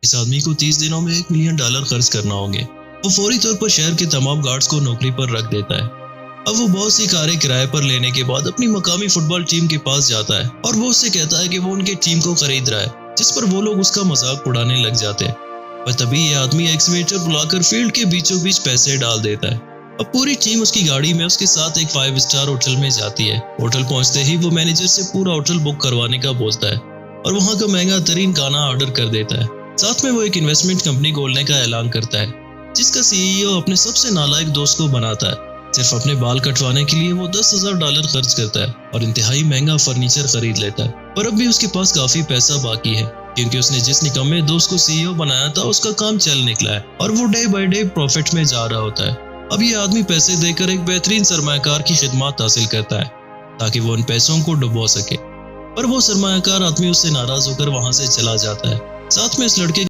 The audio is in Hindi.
इस आदमी को 30 दिनों में $1 मिलियन खर्च करना होंगे। वो फौरी तौर पर शहर के तमाम गार्ड्स को नौकरी पर रख देता है। अब वो बहुत सी कारें किराए पर लेने के बाद अपनी मकामी फुटबॉल टीम के पास जाता है और वो उससे कहता है कि वो उनके टीम को खरीद रहा है, जिस पर वो लोग उसका मजाक उड़ाने लग जाते हैं। पर तभी ये आदमी एक्सकेवेटर बुलाकर फील्ड के बीचों बीच पैसे डाल देता है। अब पूरी टीम उसकी गाड़ी में उसके साथ एक 5 स्टार होटल में जाती है। होटल पहुंचते ही वो मैनेजर से पूरा होटल बुक करवाने का बोलता है और वहां का महंगा तरीन खाना ऑर्डर कर देता है। साथ में वो एक इन्वेस्टमेंट कंपनी खोलने का ऐलान करता है, जिसका सीईओ अपने सबसे नालायक दोस्त को बनाता है। सिर्फ अपने बाल कटवाने के लिए वो $10,000 खर्च करता है और इंतहाई महंगा फर्नीचर खरीद लेता है। पर अब भी उसके पास काफी पैसा बाकी है, क्योंकि उसने जिस निकम्मे दोस्त को सीईओ बनाया था उसका काम चल निकला है और वो डे बाय डे प्रॉफिट में जा रहा होता है। अब ये आदमी पैसे देकर एक बेहतरीन सरमायाकार की खिदमत हासिल करता है ताकि वो उन पैसों को डुबो सके। पर वो सरमायाकार आदमी उससे नाराज होकर वहां से चला जाता है। साथ में इस लड़के